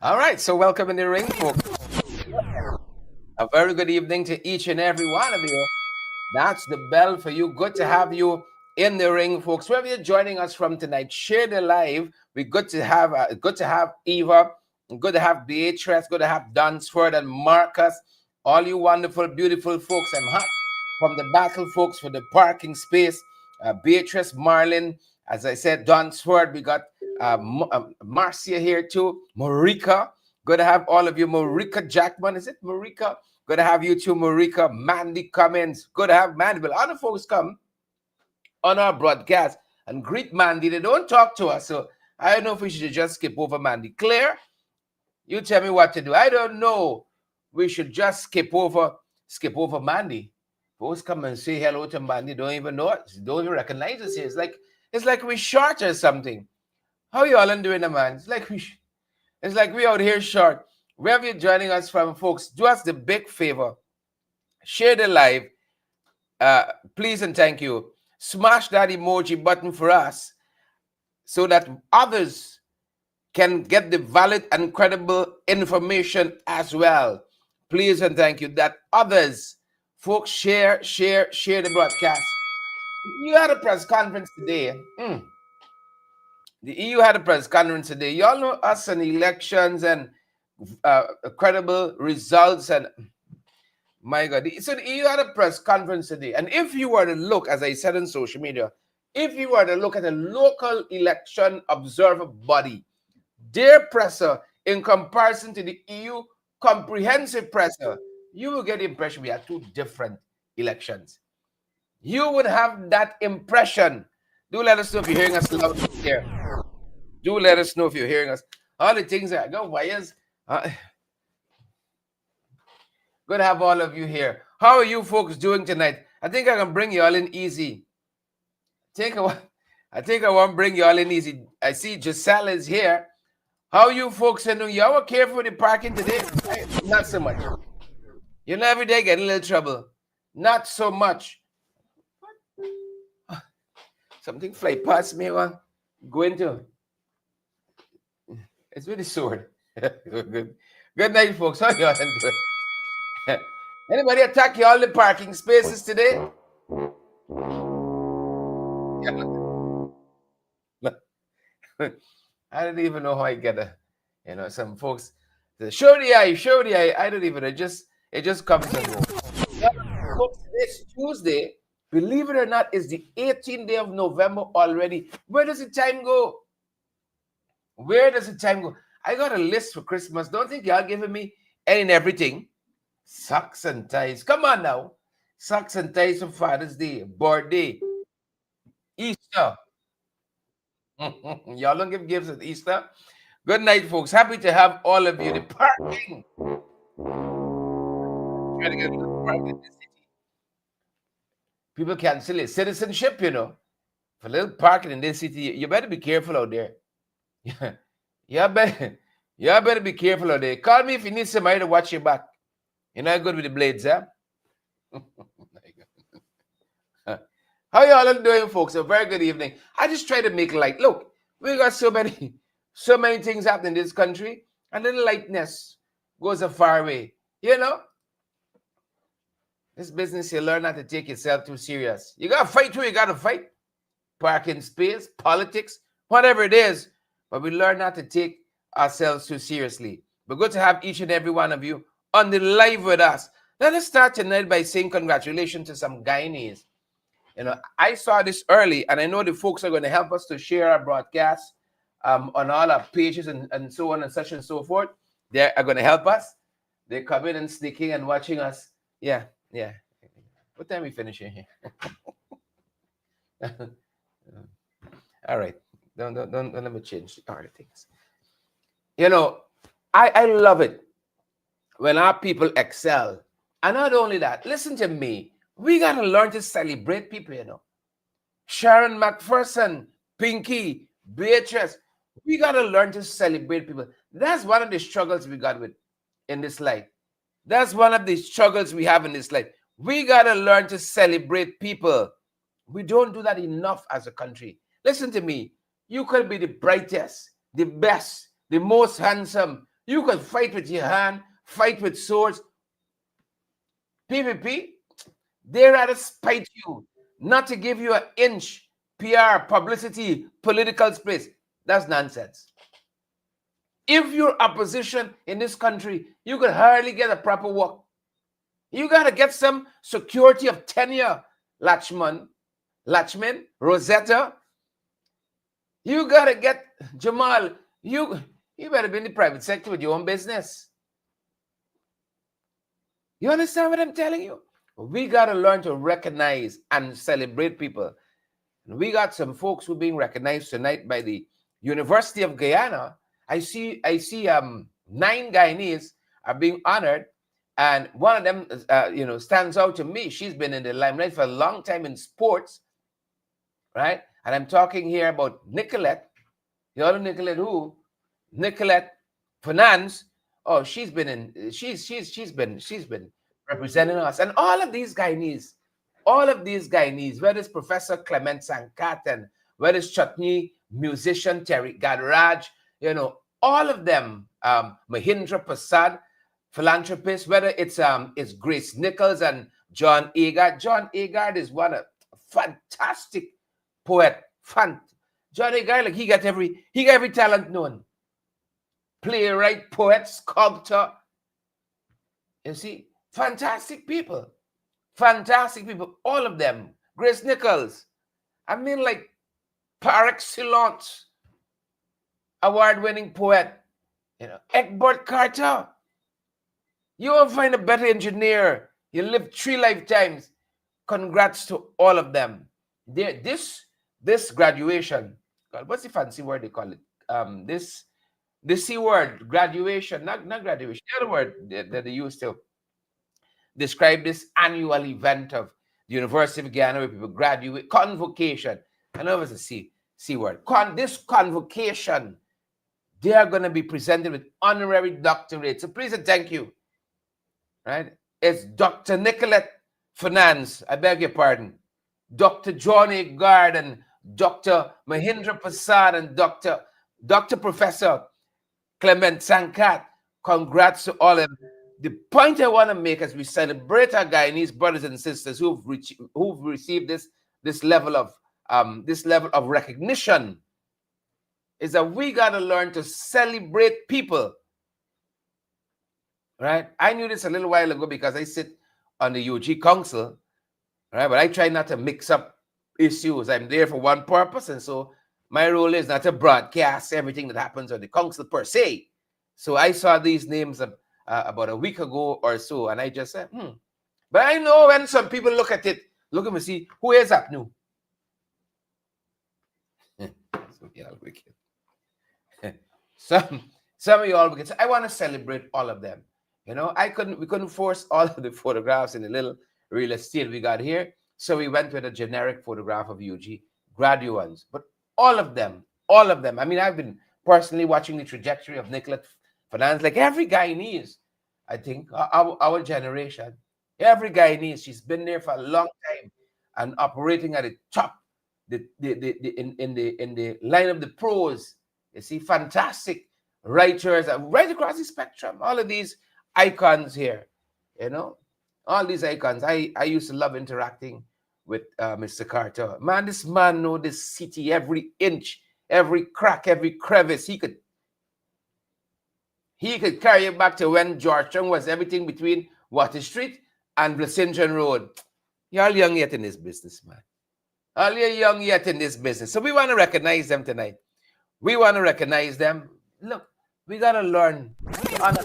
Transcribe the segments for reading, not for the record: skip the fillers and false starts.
All right, so welcome in the ring, folks. A very good evening to each and every one of you. That's the bell for you. Good to have you in the ring, folks. Wherever you're joining us from tonight, share the live. We good to have Eva, good to have Beatrice, good to have Dunsford and Marcus, all you wonderful, beautiful folks. I'm hot from the battle, folks, for the parking space. Beatrice, Marlin, as I said, Dunsford. We got Marcia here too. Marika, good to have all of you. Marika Jackman, is it Marika? Good to have you too, Marika. Mandy Cummins. Good to have Mandy. But other folks come on our broadcast and greet Mandy. They don't talk to us. So I don't know if we should just skip over Mandy. Claire, you tell me what to do. I don't know. We should just skip over Mandy. Folks come and say hello to Mandy. Don't even know us. Don't even recognize us here. It's like we short or something. How you all doing, man? It's like we out here short. Wherever you're joining us from, folks, do us the big favor. Share the live, please and thank you. Smash that emoji button for us so that others can get the valid and credible information as well. Please and thank you that others, folks, share the broadcast. You had a press conference today. The EU had a press conference today. Y'all know us and elections and credible results and my God. So the EU had a press conference today. And if you were to look, as I said on social media, if you were to look at a local election observer body, their presser in comparison to the EU comprehensive presser, you will get the impression we had two different elections. You would have that impression. Do let us know if you're hearing us loud here. Do let us know if you're hearing us. All the things that go wires. Good to have all of you here. How are you folks doing tonight? I think I can bring you all in easy. I think I want to bring you all in easy. I see Giselle is here. How you folks doing? Y'all were careful with the parking today? Not so much. You know, every day get a little trouble. Not so much. Something fly past me. Go into. It's with the sword. Good night, folks. How y'all doing? Anybody attack you all the parking spaces today? I don't even know how I get some folks show the eye. I don't even. It just comes and goes. Folks, this Tuesday, believe it or not, is the 18th day of November already. Where does the time go? Where does the time go? I got a list for Christmas. Don't think y'all giving me any and everything. Socks and ties. Come on now. Socks and ties for Father's Day, birthday, Easter. Y'all don't give gifts at Easter. Good night, folks. Happy to have all of you. The parking. Trying to get a little parking in the city. People cancel it. Citizenship, For a little parking in this city, you better be careful out there. you better be careful out there. Call me if you need somebody to watch your back. You're not good with the blades, huh? How y'all doing, folks? A very good evening. I just try to make light. Look, we got so many things happening in this country. A little lightness goes a far way. This business, you learn not to take yourself too serious. You got to fight who you got to fight. Parking space, politics, whatever it is. But we learn not to take ourselves too seriously. But good to have each and every one of you on the live with us. Let us start tonight by saying congratulations to some Guyanese. I saw this early, and I know the folks are going to help us to share our broadcast on all our pages and so on and such and so forth. They are going to help us. They come in and sneaking and watching us. Yeah. What time are we finishing here? All right. Don't let me change the order things. I love it when our people excel. And not only that, listen to me. We got to learn to celebrate people, Sharon McPherson, Pinky, Beatrice. We got to learn to celebrate people. That's one of the struggles we got with in this life. That's one of the struggles we have in this life. We got to learn to celebrate people. We don't do that enough as a country. Listen to me. You could be the brightest, the best, the most handsome. You can fight with your hand, fight with swords. PPP, they rather spite you, not to give you an inch PR, publicity, political space. That's nonsense. If you're opposition in this country, you could hardly get a proper work. You got to get some security of tenure, Latchman, Rosetta. You got to get Jamal. You better be in the private sector with your own business. You understand what I'm telling you? We got to learn to recognize and celebrate people. And we got some folks who are being recognized tonight by the University of Guyana. I see 9 Guyanese are being honored, and one of them, stands out to me. She's been in the limelight for a long time in sports, right? And I'm talking here about Nicolette. You all know Nicolette who? Nicolette Finance. Oh, she's been representing us, and all of these Guyanese, whether it's Professor Clement Sankat and whether it's Chutney musician Terry Gadaraj, all of them, Mahindra Prasad, philanthropist, whether it's Grace Nichols and John Agard. John Agard is one a fantastic poet. John Agard, like he got every talent known. Playwright, poet, sculptor. You see, fantastic people, all of them. Grace Nichols, I mean, like par excellence, award-winning poet. Egbert Carter. You won't find a better engineer. You live 3 lifetimes. Congrats to all of them. This graduation, what's the fancy word they call it? The C word, graduation, not graduation. The other word that they use to describe this annual event of the University of Guyana where people graduate, convocation. I know it's a C word. This convocation, they are going to be presented with honorary doctorates. So please and thank you. Right? It's Dr. Nicolette Finance, I beg your pardon, Dr. John Agard and Dr. Mahindra Prasad and Dr. Professor Clement Sankat. Congrats to all of them. The point I want to make as we celebrate our Guyanese brothers and sisters who've received this level of recognition is that we got to learn to celebrate people. Right? I knew this a little while ago because I sit on the UG Council, right? But I try not to mix up issues. I'm there for one purpose, and so my role is not to broadcast everything that happens on the council per se. So I saw these names about a week ago or so, and I just said, But I know when some people look at me and see, who is up new? Some of y'all wicked. So I want to celebrate all of them. We couldn't force all of the photographs in the little real estate we got here. So we went with a generic photograph of UG graduates. But all of them. I mean, I've been personally watching the trajectory of Nicolette Finance, like every Guyanese, I think, our generation. Every Guyanese, she's been there for a long time and operating at the top, in the line of the pros. You see, fantastic writers right across the spectrum. All of these icons here, all these icons. I used to love interacting with Mr. Carter. Man, this man know this city, every inch, every crack, every crevice. He could carry it back to when Georgetown was everything between Water Street and Blessington Road. Y'all young yet in this business, man. All you're young yet in this business. So we want to recognize them tonight. We want to recognize them. Look, we got to learn to honor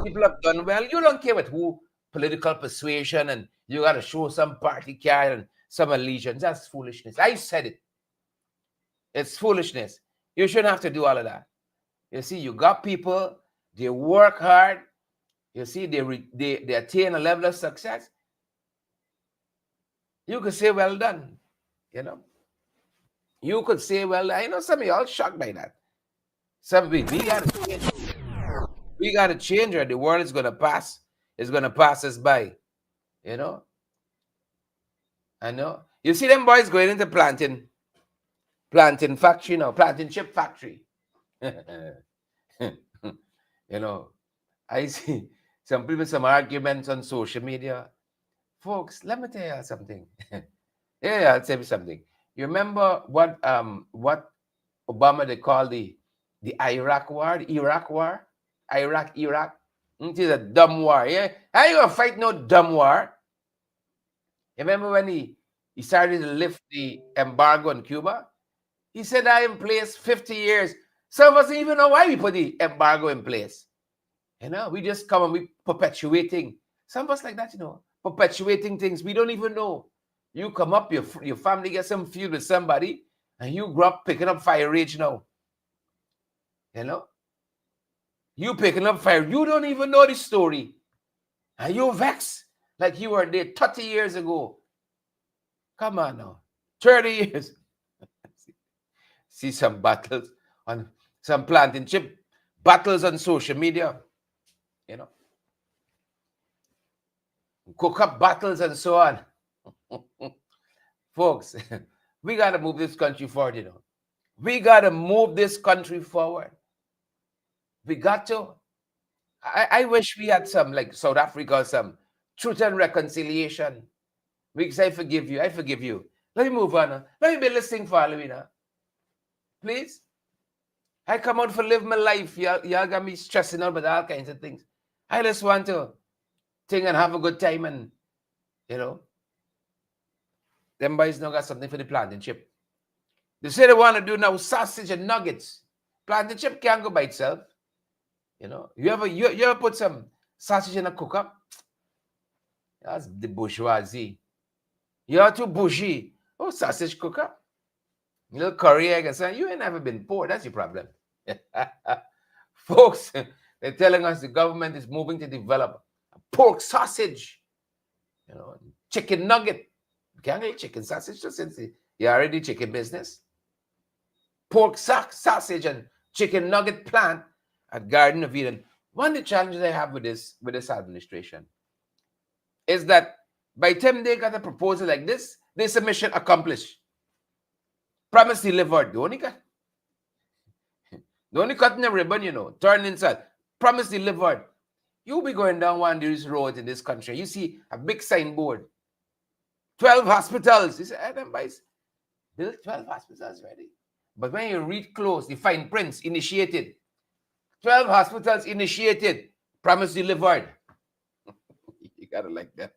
people have done well. You don't care with who, political persuasion, and you got to show some party card and some allegiance. That's foolishness. I said it. It's foolishness. You shouldn't have to do all of that. You see, you got people, they work hard. You see, they attain a level of success. You could say, well done. You could say, well, I know some of y'all shocked by that. We got to change. We got to change, or the world is going to pass. It's going to pass us by. I know. You see them boys going into planting factory now, planting chip factory. You know, I see some people, some arguments on social media. Folks, let me tell you something. Yeah, I'll tell you something. You remember what Obama they call the Iraq war, the Iraq war? Iraq. It is a dumb war. Yeah. How you gonna fight no dumb war? You remember when he started to lift the embargo on Cuba? He said that in place 50 years. Some of us didn't even know why we put the embargo in place. You know, we just come and we perpetuating. Some of us like that, you know, perpetuating things we don't even know. You come up, your family gets some feud with somebody, and you grow up picking up fire rage now. You know, you picking up fire. You don't even know the story, and you vex like you were there 30 years ago. Come on now, 30 years. See some battles on some planting chip battles on social media. You know, cook up battles and so on. Folks, we got to move this country forward, you know. We got to move this country forward. We got to. I wish we had some, like South Africa, some truth and reconciliation. We say, I forgive you. I forgive you. Let me move on. Let me be listening for Halloween. Please. I come out for live my life. Y'all got me stressing out about all kinds of things. I just want to think and have a good time, and, you know, them boys now got something for the planting chip. They say they want to do now sausage and nuggets. Planting chip can't go by itself. You know, you ever put some sausage in a cook-up? That's the bourgeoisie. You're too bougie. Oh, sausage cook-up. A little curry egg and something. You ain't never been poor. That's your problem. Folks, they're telling us the government is moving to develop a pork sausage, you know, chicken nugget. You can't eat chicken sausage just since you're already chicken business. Pork sausage and chicken nugget plant at Garden of Eden. One of the challenges I have with this administration is that by the time they got a proposal like this a mission accomplished. Promise delivered. The only cutting the ribbon, you know, turn inside. Promise delivered. You'll be going down one of these roads in this country. You see a big signboard. 12 hospitals. You say, Adam Bice, build 12 hospitals ready. But when you read close, the fine prints initiated. 12 hospitals initiated. Promise delivered. You gotta like that.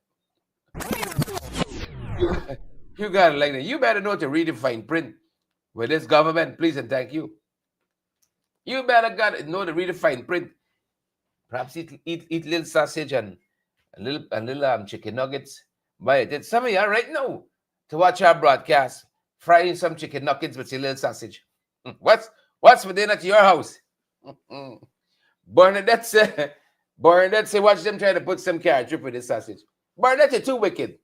You gotta like that. You better know to read the fine print with this government, please and thank you. You better know to read the fine print. Perhaps eat little sausage and little chicken nuggets. But some of you right now to watch our broadcast, frying some chicken nuggets with a little sausage. What's for dinner at your house? Bernadette said, watch them try to put some carrot drip with this sausage. Bernadette, you're too wicked.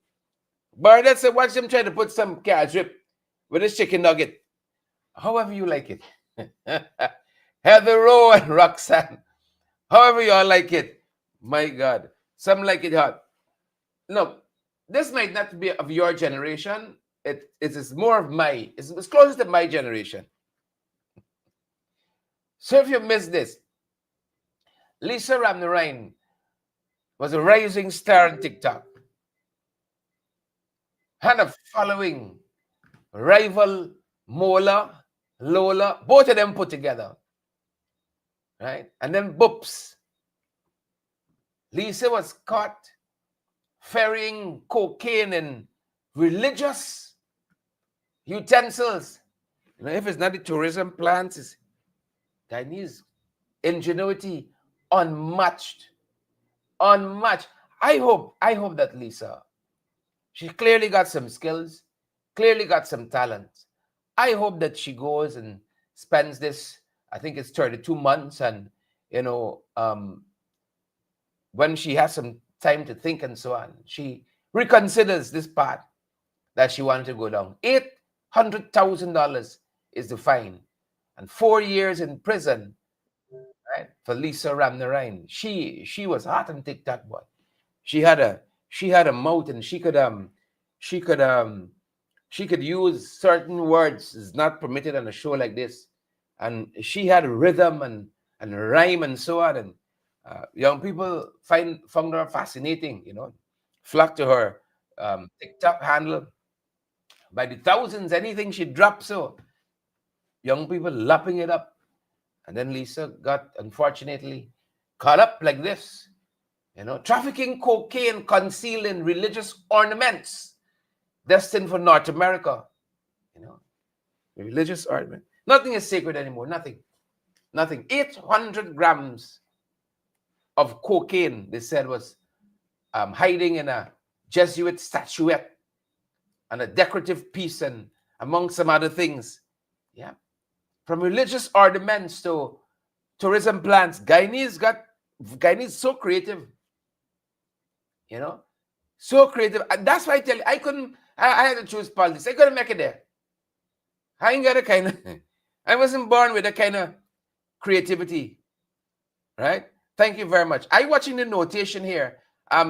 Bernadette said, watch them try to put some carrot drip with this chicken nugget. However you like it. Heather Rowe and Roxanne. However you all like it. My God. Some like it hot. No, this might not be of your generation. It is more of it's closest to my generation. So if you missed this, Lisa Ramnarine was a rising star on TikTok. Had a following. Rival Mola, Lola, both of them put together. Right? And then boops. Lisa was caught ferrying cocaine in religious utensils. You know, if it's not the tourism plants, it's Chinese ingenuity unmatched. Unmatched. I hope that Lisa, she clearly got some skills, clearly got some talent. I hope that she goes and spends this, I think it's 32 months, and, you know, when she has some time to think and so on, she reconsiders this path that she wanted to go down. $800,000 is the fine, and 4 years in prison, right, for Lisa Ramnarine. She was hot on TikTok, boy. She had a mouth, and she could use certain words is not permitted on a show like this, and she had rhythm and rhyme and so on, and Young people found her fascinating, flock to her TikTok handle by the thousands. Anything she dropped, so young people lapping it up. And then Lisa got, unfortunately, caught up like this, trafficking cocaine concealed in religious ornaments destined for North America. Religious ornament. Nothing is sacred anymore. Nothing. 800 grams of cocaine, they said, was hiding in a Jesuit statuette and a decorative piece, and among some other things. Yeah. From religious ornaments to tourism plans. Guyanese so creative. So creative. And that's why I tell you, I had to choose politics. I couldn't make it there. I ain't got a kind of, I wasn't born with a kind of creativity. Right? Thank you very much. I'm watching the notation here.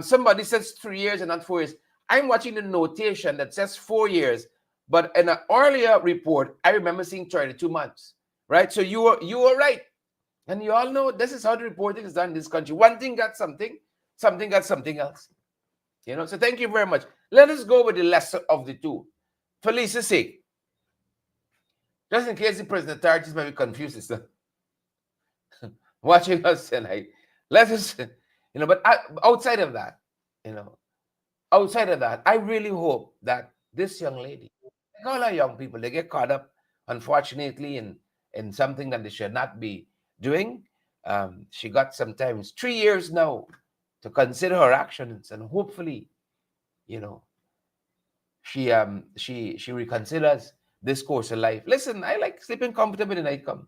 Somebody says 3 years and not 4 years. I'm watching the notation that says 4 years, but in an earlier report, I remember seeing 32 months. Right? So you were right. And you all know this is how the reporting is done in this country. One thing got something got something else. So thank you very much. Let us go with the lesser of the two. For Lisa's sake. Just in case the present authorities may be confused, watching us tonight. Let us, but outside of that, I really hope that this young lady, like all our young people, they get caught up, unfortunately, in something that they should not be doing. She got sometimes 3 years now to consider her actions, and hopefully, she reconsiders this course of life. Listen, I like sleeping comfortable in the night come.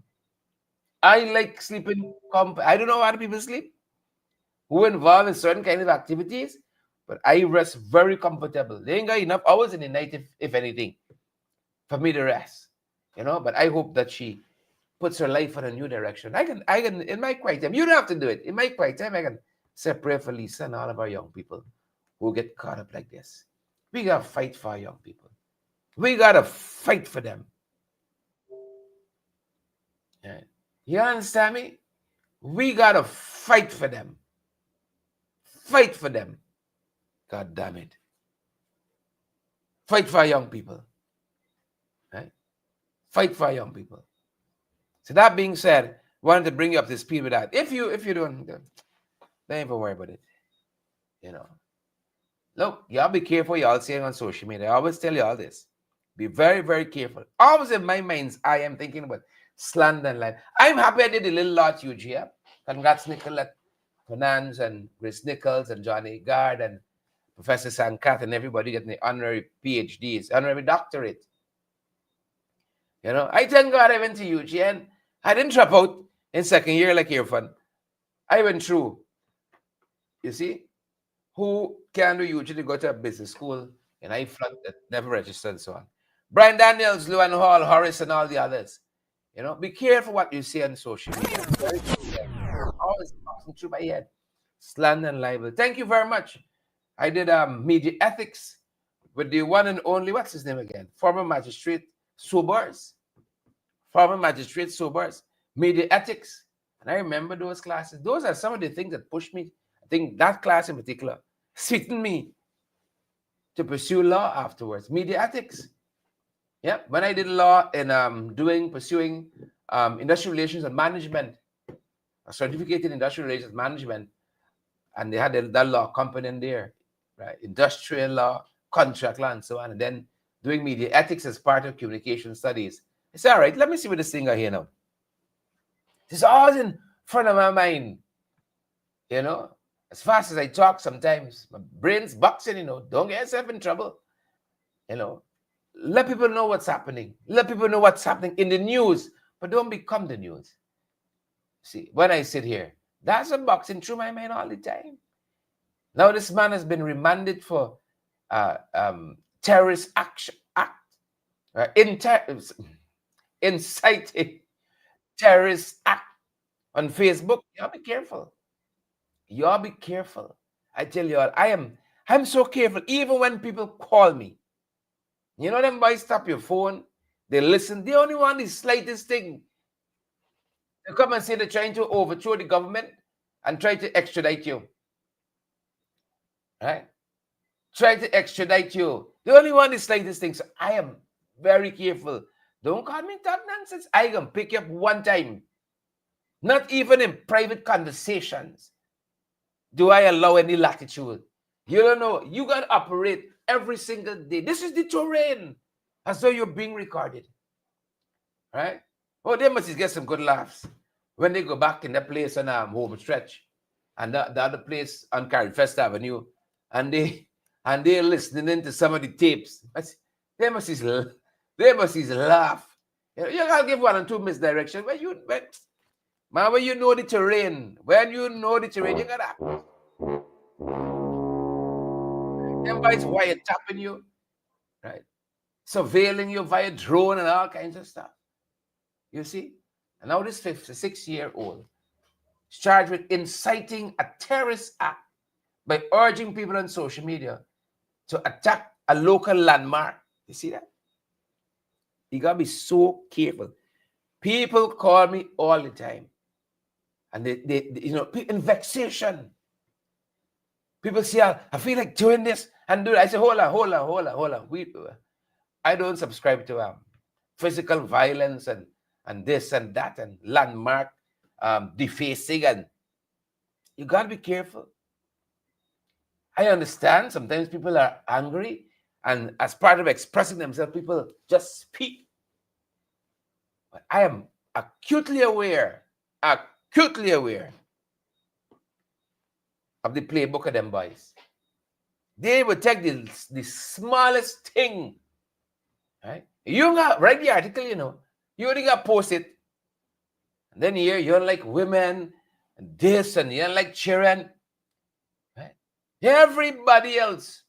I like sleeping I don't know how other people sleep who involved in certain kind of activities, but I rest very comfortable. They ain't got enough hours in the night, if anything, for me to rest. But I hope that she puts her life in a new direction. I can in my quiet time. You don't have to do it. In my quiet time, I can separate for Lisa and all of our young people who get caught up like this. We gotta fight for our young people. We gotta fight for them. Yeah. You understand me? We gotta fight for them. Fight for them. God damn it. Fight for our young people. Right? Fight for our young people. So that being said, wanted to bring you up to speed with that. If you don't even worry about it. Look, y'all be careful y'all saying on social media. I always tell you all this. Be very, very careful. Always in my mind's I am thinking about slander and lie. I'm happy I did a little lot, UG. Congrats, Nicolette Fernandes and Chris Nichols and Johnny Gard and Professor Sankat and everybody getting the honorary PhDs, honorary doctorate. I thank God I went to UG and I didn't drop out in second year like Irfan. I went through. You see? Who can do usually go to a business school and I flunked that, never registered and so on. Brian Daniels, Luan Hall, Horace, and all the others. Be careful what you say on social media. Always passing through my head. Slander and libel. Thank you very much. I did media ethics with the one and only, what's his name again? Former magistrate Sobers. Media ethics. And I remember those classes. Those are some of the things that pushed me. I think that class in particular sweetened me to pursue law afterwards. Media ethics. Yeah, when I did law and pursuing industrial relations and management, a certificate in industrial relations management, and they had that law component there, right? Industrial law, contract law, and so on. And then doing media ethics as part of communication studies. I said, all right, let me see what this thing I hear now. It's always in front of my mind. As fast as I talk, sometimes my brain's boxing, don't get yourself in trouble. Let people know what's happening. Let people know what's happening in the news, but don't become the news. See, when I sit here, that's a boxing through my mind all the time. Now this man has been remanded for terrorist act, inciting terrorist act on Facebook. Y'all be careful. Y'all be careful. I tell you all, I'm so careful. Even when people call me, them boys stop your phone, they listen. They only want the slightest thing. They come and say they're trying to overthrow the government. and try to extradite you. Right? Try to extradite you. The only one is like this thing. So I am very careful. Don't call me talk nonsense. I can pick you up one time. Not even in private conversations do I allow any latitude. You don't know. You got to operate every single day. This is the terrain. As though you're being recorded. Right? Oh, they must get some good laughs when they go back in that place on home stretch and the other place on Carifest Avenue, and they're listening to some of the tapes. They must laugh. You gotta give one or two misdirection. When you know the terrain, you gotta. Everybody's wiretapping you, right? Surveilling you via drone and all kinds of stuff. You see? And now this 56-year-old is charged with inciting a terrorist act by urging people on social media to attack a local landmark. You see that? You gotta be so careful. People call me all the time, and they in vexation. People say, I feel like doing this and do that. I say, hold on. I don't subscribe to physical violence and this and that and landmark defacing, and you gotta be careful. I understand sometimes people are angry, and as part of expressing themselves, people just speak. But I am acutely aware of the playbook of them boys. They would take the smallest thing, right? You got write the article, you only got post it, and then here you're like women and this, and you're like children, right? Everybody else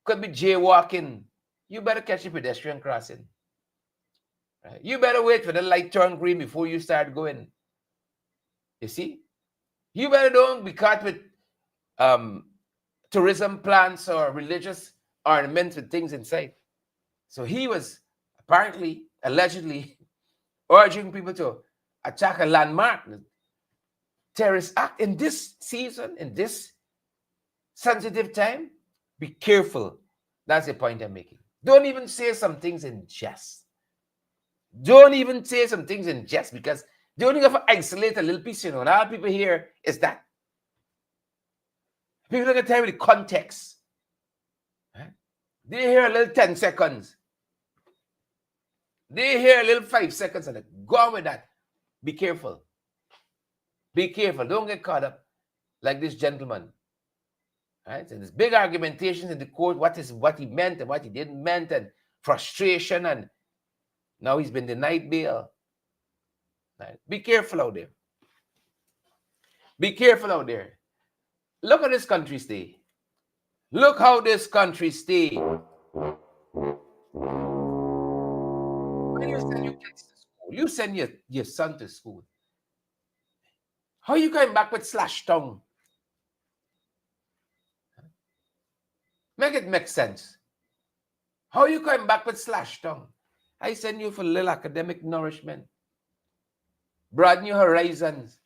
could be jaywalking. You better catch a pedestrian crossing, right? You better wait for the light turn green before you start going. You see, you better don't be caught with tourism plants or religious ornaments with things inside. So he was apparently, allegedly, urging people to attack a landmark, terrorist act. In this season, in this sensitive time, be careful. That's the point I'm making. Don't even say some things in jest. Don't even say some things in jest, because they only have to isolate a little piece, and all people hear is that. People don't get time with the context. Right? They hear a little 10 seconds. They hear a little 5 seconds, and they go on with that. Be careful. Be careful. Don't get caught up like this gentleman. Right? And there's big argumentations in the court, what he meant and what he didn't meant, and frustration, and now he's been denied bail. Right? Be careful out there. Be careful out there. Look at this country stay. Look how this country stay. When you send your kids to school, you send your son to school. How are you coming back with slash tongue? Make it make sense. How are you coming back with slash tongue? I send you for a little academic nourishment. Broaden your horizons.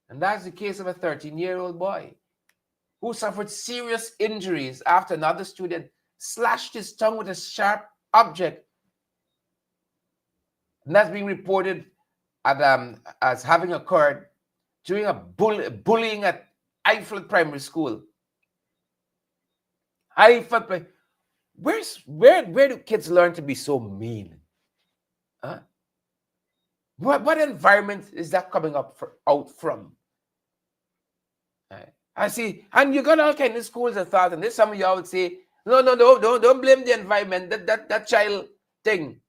And that's the case of a 13-year-old boy who suffered serious injuries after another student slashed his tongue with a sharp object. And that's being reported as having occurred during a bullying at Eiffel Primary School. Eiffel, where do kids learn to be so mean? Huh? What environment is that coming out from? I see, and you got all kinds of schools of thought, and this some of y'all would say, no, don't blame the environment, that child thing.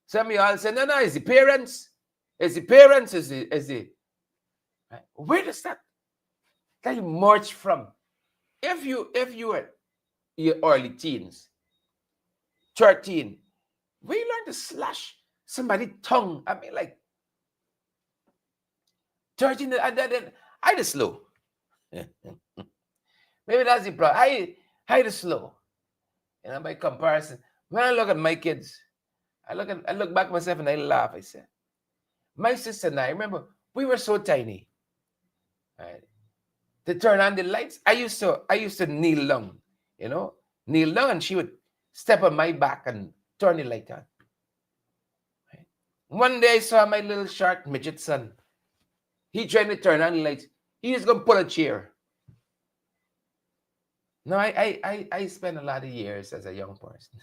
Some of y'all say, no, it's the parents. It's the parents, is the right? Where does that emerge from? If you were your early teens, 13, where you learn to slash somebody's tongue, I mean, like 13, I just slow. Maybe that's the problem. I just slow. By comparison, when I look at my kids, I look back at myself and I laugh. I say, my sister and I, remember, we were so tiny. Right? to turn on the lights. I used to kneel down, kneel down, and she would step on my back and turn the light on. Right? One day I saw my little short midget son. He tried to turn on the lights. He was gonna pull a chair. No, I spent a lot of years as a young person.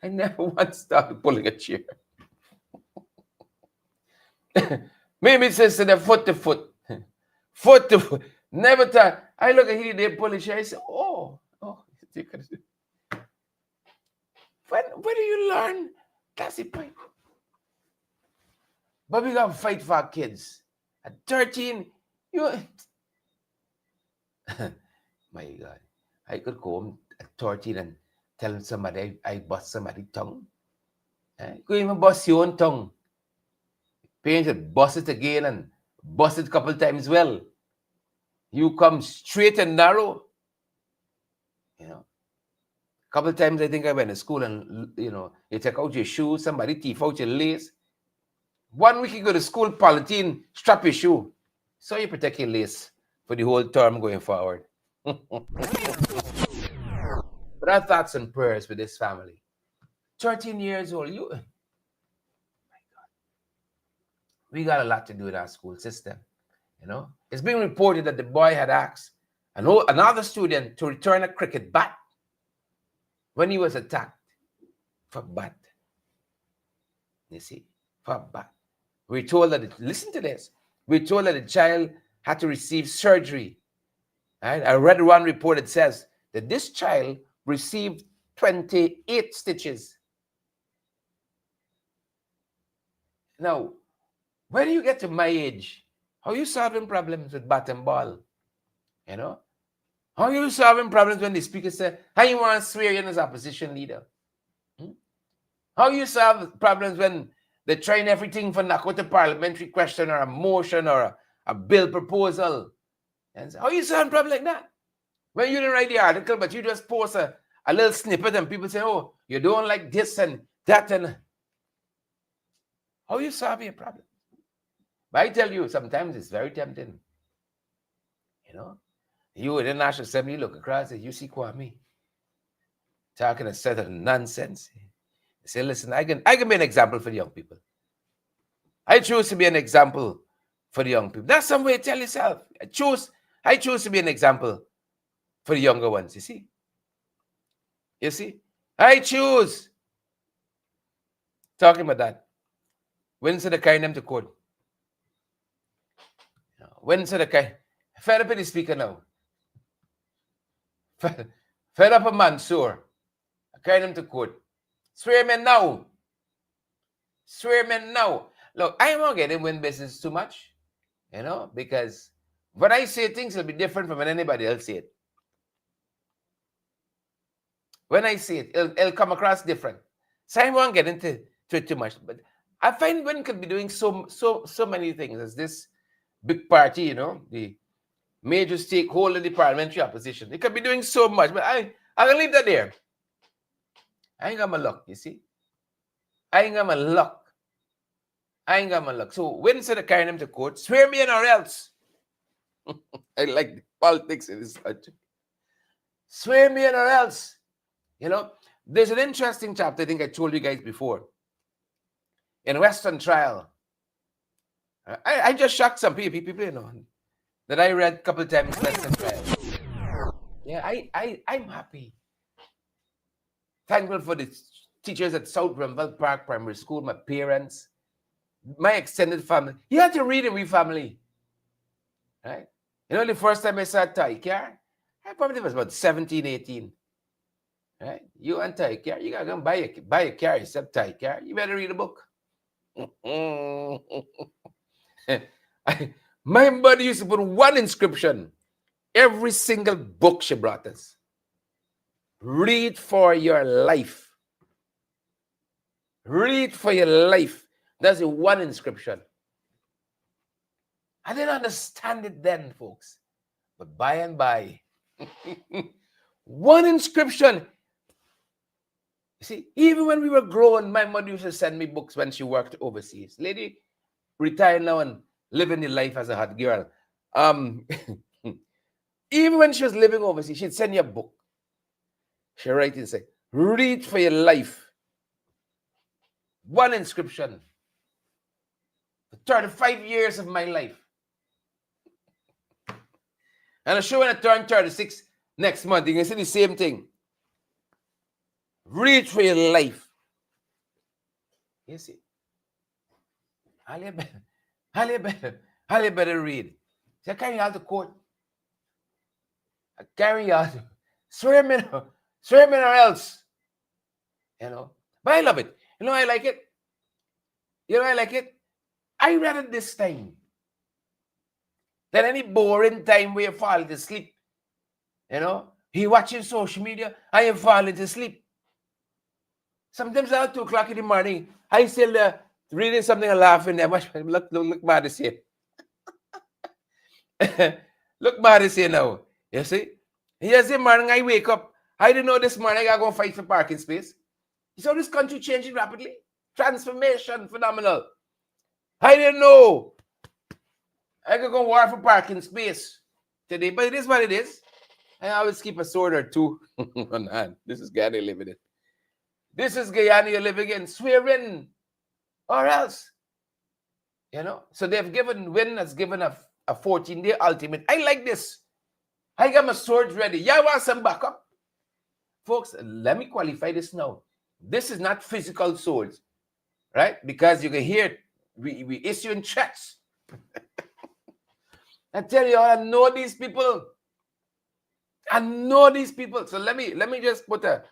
I never once started pulling a chair. Maybe it's just the foot to foot. Foot to foot. Never thought. I look at him, they pull a chair. I say, oh. When do you learn? That's the point. But we got to fight for our kids. At 13, my God. I could go home at 13 and tell somebody I bust somebody's tongue. You could even bust your own tongue. Parents would bust it again and bust it a couple times well. You come straight and narrow. A couple of times I think I went to school and, you take out your shoes, somebody thief out your lace. 1 week you go to school, polythene, strap your shoe. So you protect your lace for the whole term going forward. But our thoughts and prayers with this family. 13 years old, my God. We got a lot to do in our school system. It's being reported that the boy had asked another student to return a cricket bat when he was attacked for bat. You see, for bat. We're told that, listen to this, we're told that the child had to receive surgery. Right? I read one report that says that this child received 28 stitches. Now, when you get to my age, how are you solving problems with bat and ball? How are you solving problems when the speaker says, how you want to swear in as opposition leader? How you solve problems when they're trying everything for knock out a parliamentary question or a motion or a bill proposal? And how you solve a problem like that? When you didn't write the article, but you just post a little snippet and people say, oh, you don't like this and that. And how you solve your problem? But I tell you, sometimes it's very tempting. You in the National Assembly, you look across and you see Kwame talking a set of nonsense. You say, listen, I can be an example for the young people. I choose to be an example for the young people. That's some way to tell yourself. I choose to be an example for the younger ones, you see. You see? I choose. Talking about that. When said the kind them to court? When said the kind? Fed up in the speaker now. Fed up a Mansour. I carry them to court. Swear me now. Swear me now. Look, I won't get in win business too much, because when I say things, it'll be different from when anybody else say it. When I say it, it'll come across different. So I won't get into it too much. But I find Win could be doing so many things as this big party, the major stakeholder in the parliamentary opposition. They could be doing so much, but I'll leave that there. I ain't got my luck, you see. I ain't got my luck. So Win said I carry him to court, swear me in or else. I like the politics in this country. Swear me in or else. There's an interesting chapter, I think I told you guys before. In Western Trial. I just shocked some people, that I read a couple of times Western Trial. Yeah, I'm happy. Thankful for the teachers at South Grenville Park Primary School, my parents, my extended family. You had to read in my family. Right? The first time I saw Taikar, I probably was about 17, 18. Right? You and Taikar, you gotta go buy a car, except Taikar. You better read a book. My mother used to put one inscription every single book she brought us. Read for your life. Read for your life. That's the one inscription. I didn't understand it then, folks. But by and by, one inscription. You see, even when we were grown, my mother used to send me books when she worked overseas. Lady retired now and living the life as a hot girl. Even when she was living overseas, she'd send you a book. She'd write and say, read for your life. One inscription. For 35 years of my life. And I'm sure when I turn 36 next month, you're going to see the same thing. Read for your life. You see? How you better read. So I carry out the court. I carry out. Swear me or else. You know? But I love it. You know I like it? You know I like it? I read it this time than any boring time where you fall to sleep. You know? He watching social media, I am falling to sleep. Sometimes at 2 o'clock in the morning, I still reading something and laughing. Look mad this here. Look mad this here now. You see? Yesterday morning, I wake up. I didn't know this morning I gotta go fight for parking space. You saw this country changing rapidly? Transformation, phenomenal. I didn't know. I could go war for parking space today, but it is what it is. I always keep a sword or two on hand. This is Guyana living it. This is Guyana living in. Swearing or else. You know? So they've given, Win has given a 14-day ultimate. I like this. I got my swords ready. Y'all want some backup? Folks, let me qualify this now. This is not physical swords, right? Because you can hear it. We issuing threats. I tell you, I know these people. I know these people. So let me just put a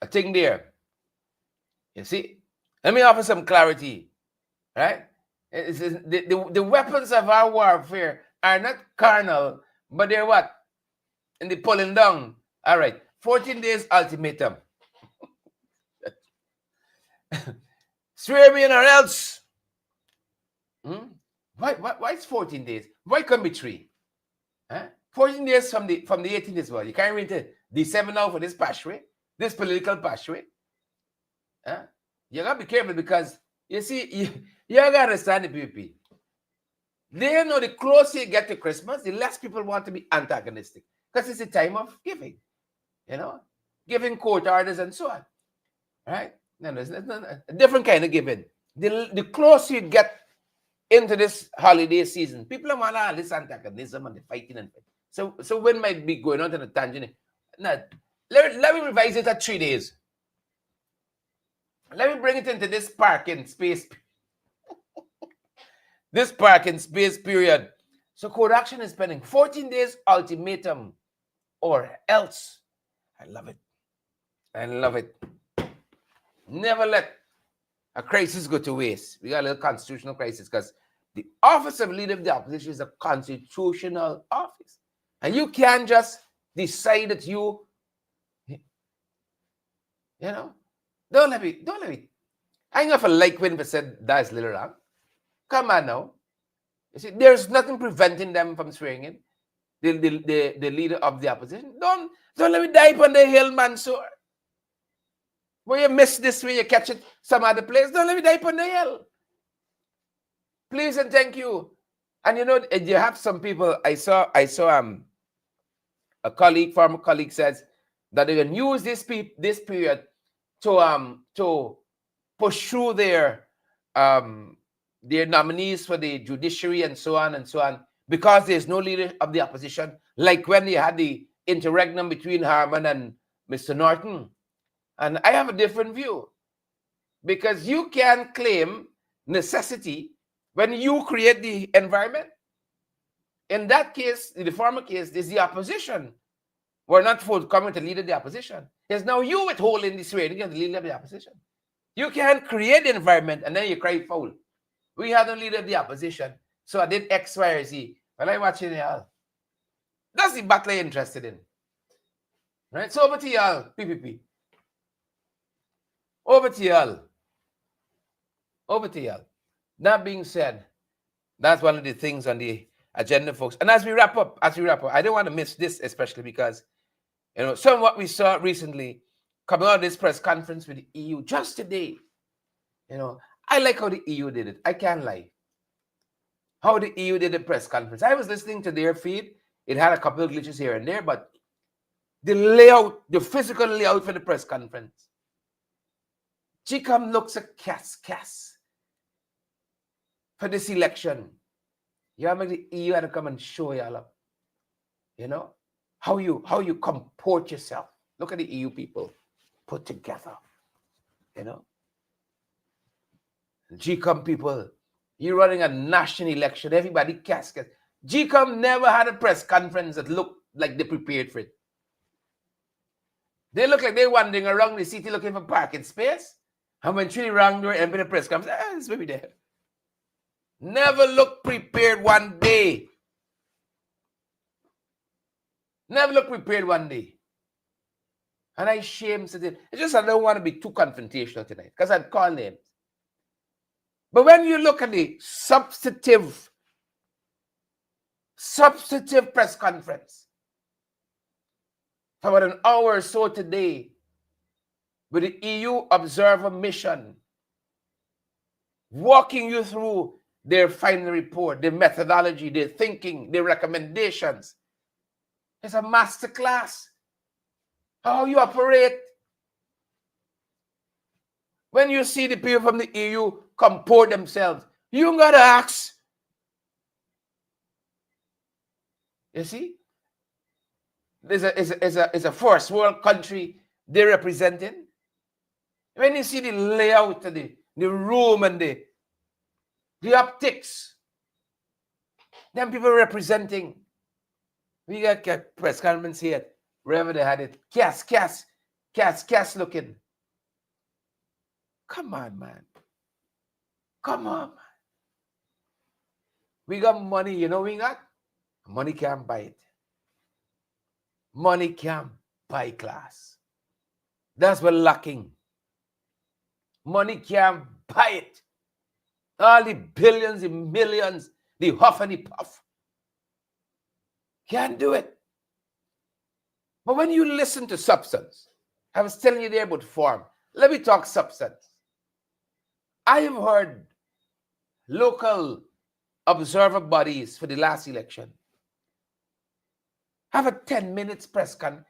thing there. You see? Let me offer some clarity. Right? The weapons of our warfare are not carnal, but they're what? And they're pulling down. All right. 14 days ultimatum. Swear me in or else. Why is 14 days? Why can't be 3? Huh? 14 days from the 18th as well. You can't read it. December now for this pathway, this political pathway. Huh? You gotta be careful because you see, you gotta understand the PPP. They know the closer you get to Christmas, the less people want to be antagonistic. Because it's a time of giving. You know? Giving court orders and so on. Right? No, it's a different kind of giving. The closer you get into this holiday season, people are want all this antagonism and the fighting and so Win might be going on to the tangent. Now, let me revise it at 3 days. Let me bring it into this parking space. This parking space period. So court action is pending. 14 days ultimatum or else. I love it. I love it. Never let a crisis go to waste. We got a little constitutional crisis because the office of leader of the opposition is a constitutional office. And you can't just decide that you know, don't let me. I ain't gonna like when they said that's little wrong. Come on now. You see, there's nothing preventing them from swearing in. The leader of the opposition. Don't let me die on the hill, Mansour. Where you miss this way, you catch it some other place. Don't let me die on the hill. Please and thank you. And you know, you have some people. I saw a former colleague says that they can use this period to push through their nominees for the judiciary and so on, because there's no leader of the opposition, like when they had the interregnum between Harman and Mr. Norton. And I have a different view, because you can claim necessity when you create the environment. In that case, in the former case, there's the opposition. We're not forthcoming to lead the opposition. It's now you withholding this rating as the leader of the opposition. You can't create the environment and then you cry foul. We had a leader of the opposition, so I did X, Y, or Z. Well, I'm watching y'all. That's the battle I'm interested in. Right? So over to y'all, PPP. Over to y'all. Over to y'all. That being said, that's one of the things on the agenda, folks. And as we wrap up, I don't want to miss this, especially because, you know, some of what we saw recently coming out of this press conference with the EU just today. You know, I like how the EU did it. I can't lie. how the EU did the press conference. I was listening to their feed. It had a couple of glitches here and there, but the layout, the physical layout for the press conference, GCOM looks a cas for this election. You have the EU had to come and show y'all up. You know, how you comport yourself. Look at the EU people put together. You know, GCOM people, you're running a national election. Everybody casket. GCOM never had a press conference that looked like they prepared for it. They look like they're wandering around the city looking for parking space. And when Trini rang door and the press conference, it's maybe there. Never look prepared one day. Never look prepared one day. And I shame to it. It's just I don't want to be too confrontational tonight because I'd call names. But when you look at the substantive press conference for about an hour or so today with the EU Observer Mission walking you through their final report, their methodology, their thinking, their recommendations. It's a masterclass. How you operate. When you see the people from the EU comport themselves, you gotta ask. You see? There's a first world country they're representing. When you see the layout of the room and the optics, them people representing. We got press conference here, wherever they had it. Cas looking. Come on, man. Come on, man. We got money, you know we got? Money can't buy it. Money can't buy class. That's what lacking. Money can't buy it. All the billions, the millions, the huff and the puff. Can't do it. But when you listen to substance, I was telling you there about form. Let me talk substance. I have heard local observer bodies for the last election have a 10 minutes press conference.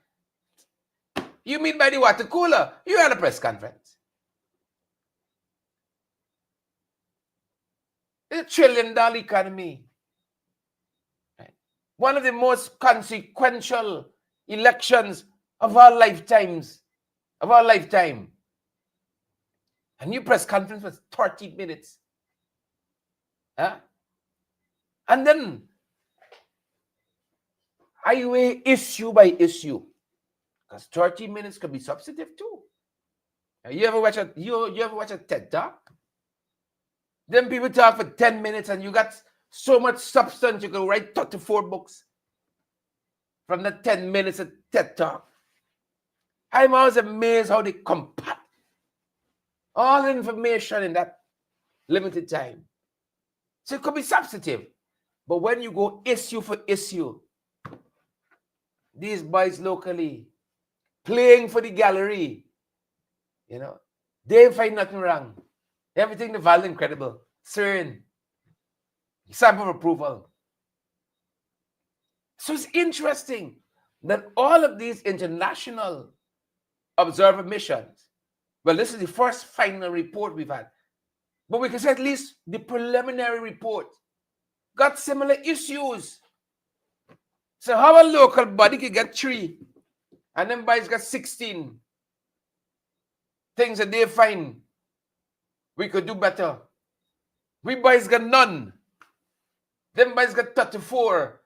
You mean by the water cooler? You had a press conference. It's $1 trillion economy. Right? One of the most consequential elections of our lifetimes, of our lifetime. A new press conference was 30 minutes. Huh? And then I weigh issue by issue. Because 30 minutes could be substantive too. You ever watch a TED Talk? Then people talk for 10 minutes and you got so much substance you can write 34 books from the 10 minutes of TED Talk. I'm always amazed how they compact all the information in that limited time. So it could be substantive. But when you go issue for issue, these boys locally playing for the gallery, you know, they find nothing wrong. Everything the value incredible. CERN. Stamp of approval. So it's interesting that all of these international observer missions, well, this is the first final report we've had, but we can say at least the preliminary report got similar issues. So how a local body can get 3 and then boys got 16 things that they find we could do better. We boys got none. Them boys got 34.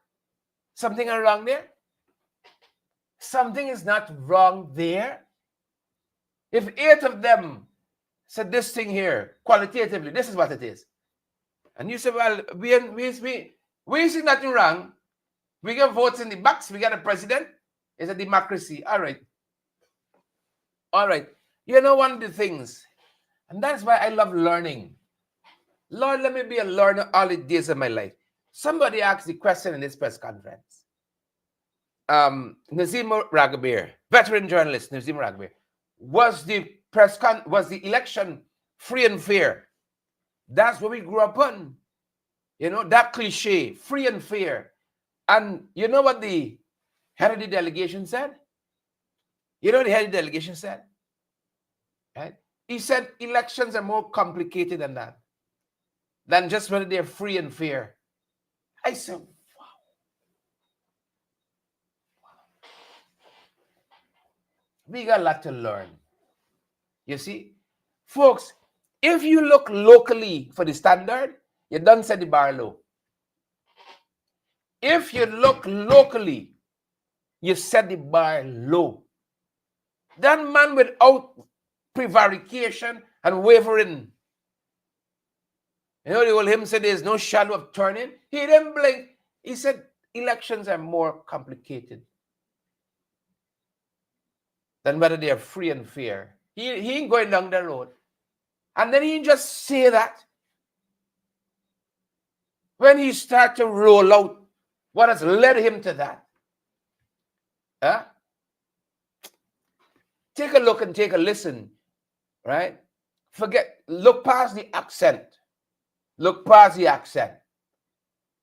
Something wrong there? Something is not wrong there. If 8 of them said this thing here, qualitatively, this is what it is. And you say, well, we see nothing wrong. We get votes in the box. We got a president. It's a democracy. All right. All right. You know, one of the things, and that's why I love learning. Lord, let me be a learner all the days of my life. Somebody asked the question in this press conference. Nazim Ragabir, veteran journalist, Nazim Ragabir, was the election free and fair? That's what we grew up on. You know, that cliche, free and fair. And you know what the head of the delegation said? You know what the head of the delegation said? Right? He said elections are more complicated than that, than just whether they're free and fair. I said, wow. We got a lot to learn. You see? Folks, if you look locally for the standard, you don't set the bar low. If you look locally, you set the bar low. That man without prevarication and wavering, you know, the old hymn said there's no shadow of turning. He didn't blink. He said elections are more complicated than whether they are free and fair. He ain't going down the road. And then he just say that when he start to roll out what has led him to that. Huh? Take a look and take a listen, right? Look past the accent. Look past the accent.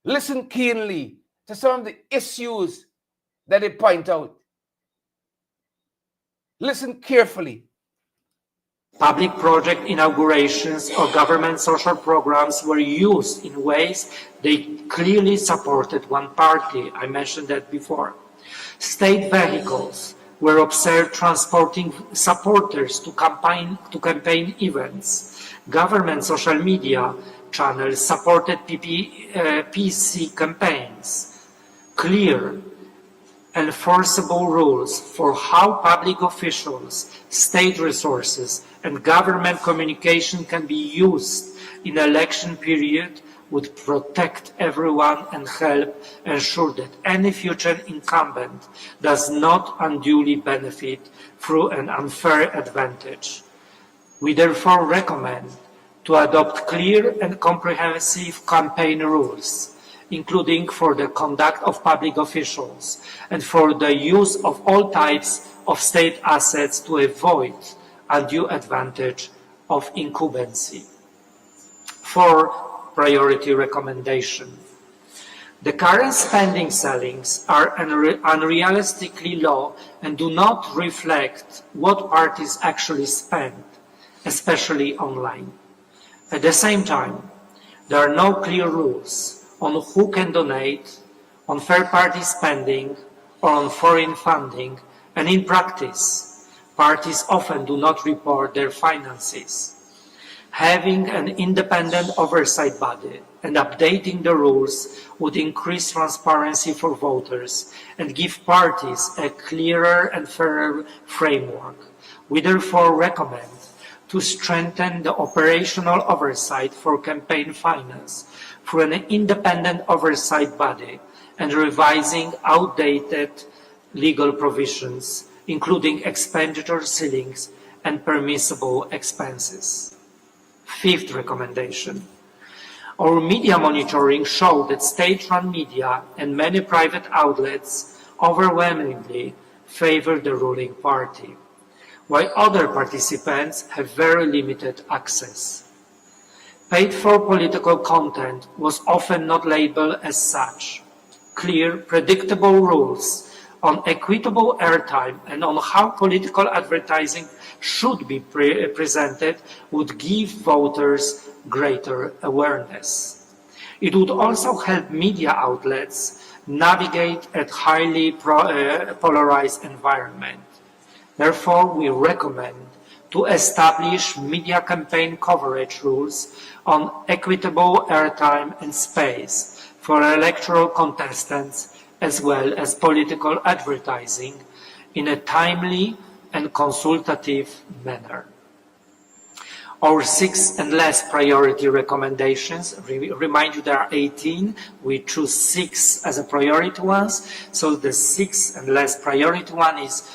Listen keenly to some of the issues that they point out. Listen carefully. Public project inaugurations or government social programs were used in ways they clearly supported one party. I mentioned that before. State vehicles were observed transporting supporters to campaign events. Government social media channels supported PC campaigns. Clear, enforceable rules for how public officials, state resources, and government communication can be used in election period would protect everyone and help ensure that any future incumbent does not unduly benefit through an unfair advantage. We therefore recommend to adopt clear and comprehensive campaign rules, including for the conduct of public officials and for the use of all types of state assets to avoid undue advantage of incumbency. 4. Priority recommendation. The current spending ceilings are unrealistically low and do not reflect what parties actually spend, especially online. At the same time, there are no clear rules on who can donate, on third-party spending, or on foreign funding, and in practice, parties often do not report their finances. Having an independent oversight body and updating the rules would increase transparency for voters and give parties a clearer and fairer framework. We therefore recommend to strengthen the operational oversight for campaign finance through an independent oversight body and revising outdated legal provisions, including expenditure ceilings and permissible expenses. 5th recommendation. Our media monitoring showed that state-run media and many private outlets overwhelmingly favor the ruling party, while other participants have very limited access. Paid-for political content was often not labeled as such. Clear, predictable rules on equitable airtime and on how political advertising should be presented would give voters greater awareness. It would also help media outlets navigate a highly polarized environment. Therefore, we recommend to establish media campaign coverage rules on equitable airtime and space for electoral contestants as well as political advertising in a timely and consultative manner. Our 6th and last priority recommendations, remind you there are 18, we choose 6 as a priority ones. So the 6th and last priority one is,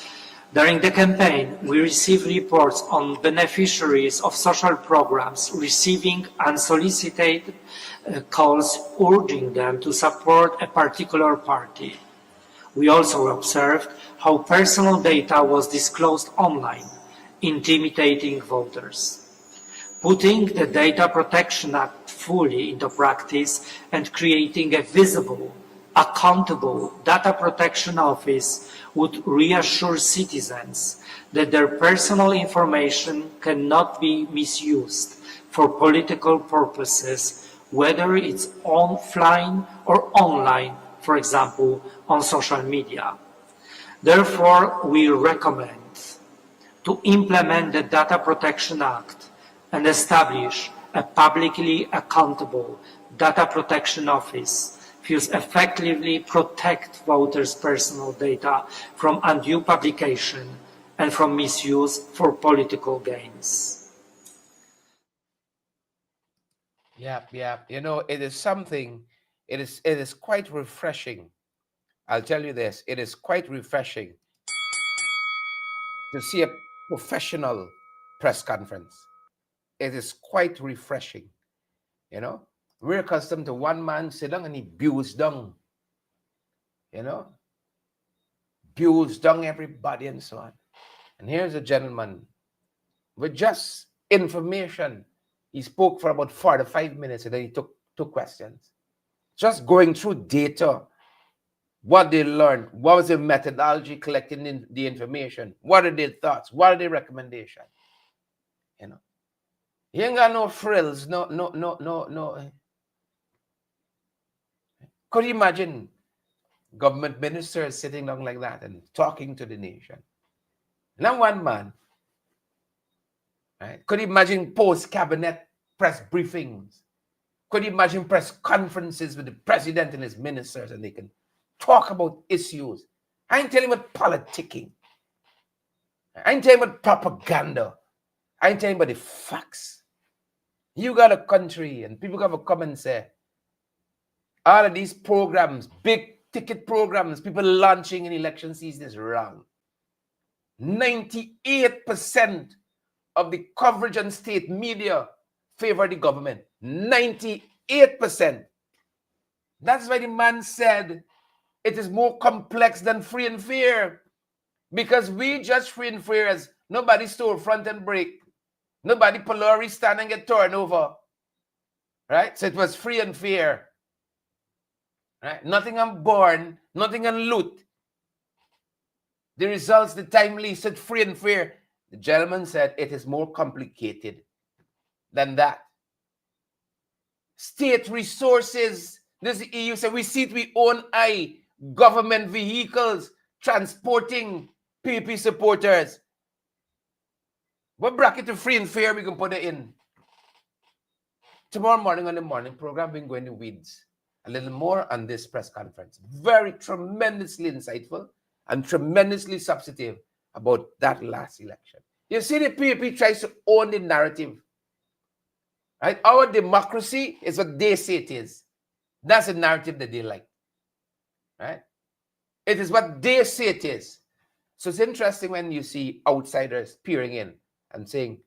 during the campaign, we receive reports on beneficiaries of social programs receiving unsolicited calls urging them to support a particular party. We also observed how personal data was disclosed online, intimidating voters. putting the Data Protection Act fully into practice and creating a visible, accountable data protection office would reassure citizens that their personal information cannot be misused for political purposes, whether it's offline or online, for example, on social media. Therefore, we recommend to implement the Data Protection Act and establish a publicly accountable data protection office to effectively protect voters' personal data from undue publication and from misuse for political gains. Yeah. You know, it is something, it is quite refreshing. I'll tell you this, it is quite refreshing to see a professional press conference. It is quite refreshing. You know, we're accustomed to one man sit down and he builds down, you know, builds down everybody and so on. And here's a gentleman with just information. He spoke for about 45 minutes and then he took questions. Just going through data, what they learned, what was the methodology collecting in the information, what are their thoughts, what are their recommendations. You know, he ain't got no frills, no. Could you imagine government ministers sitting down like that and talking to the nation? Not one man. Right? Could you imagine post-cabinet press briefings? Could you imagine press conferences with the president and his ministers and they can talk about issues? I ain't telling you about politicking. I ain't telling you about propaganda. I ain't telling you about the facts. You got a country and people have a come and say, all of these programs, big ticket programs, people launching in election season is wrong. 98% of the coverage on state media favor the government. 98%. That's why the man said it is more complex than free and fair. Because we judge free and fair as nobody stole front and break. Nobody Polari stand and get torn over. Right? So it was free and fair. Right? Nothing on born, nothing on loot. The results, the timely, said free and fair. The gentleman said it is more complicated than that. State resources, this EU said we see it we own government vehicles transporting PP supporters. What bracket of free and fair we can put it in? Tomorrow morning on the morning program, we're going to weeds a little more on this press conference. Very tremendously insightful and tremendously substantive about that last election. You see, the PAP tries to own the narrative. Right? Our democracy is what they say it is. That's the narrative that they like. Right? It is what they say it is. So it's interesting when you see outsiders peering in and saying,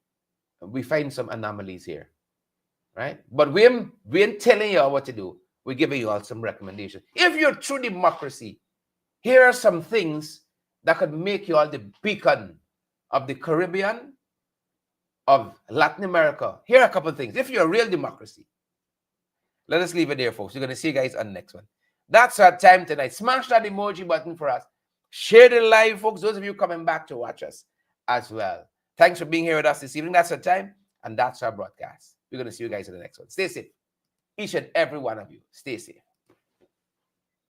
we find some anomalies here. Right? But we ain't telling you what to do. We're giving you all some recommendations. If you're true democracy, here are some things that could make you all the beacon of the Caribbean, of Latin America. Here are a couple of things. If you're a real democracy, let us leave it there, folks. We're going to see you guys on the next one. That's our time tonight. Smash that emoji button for us. Share the live, folks. Those of you coming back to watch us as well. Thanks for being here with us this evening. That's our time, and that's our broadcast. We're going to see you guys in the next one. Stay safe. Each and every one of you. Stay safe.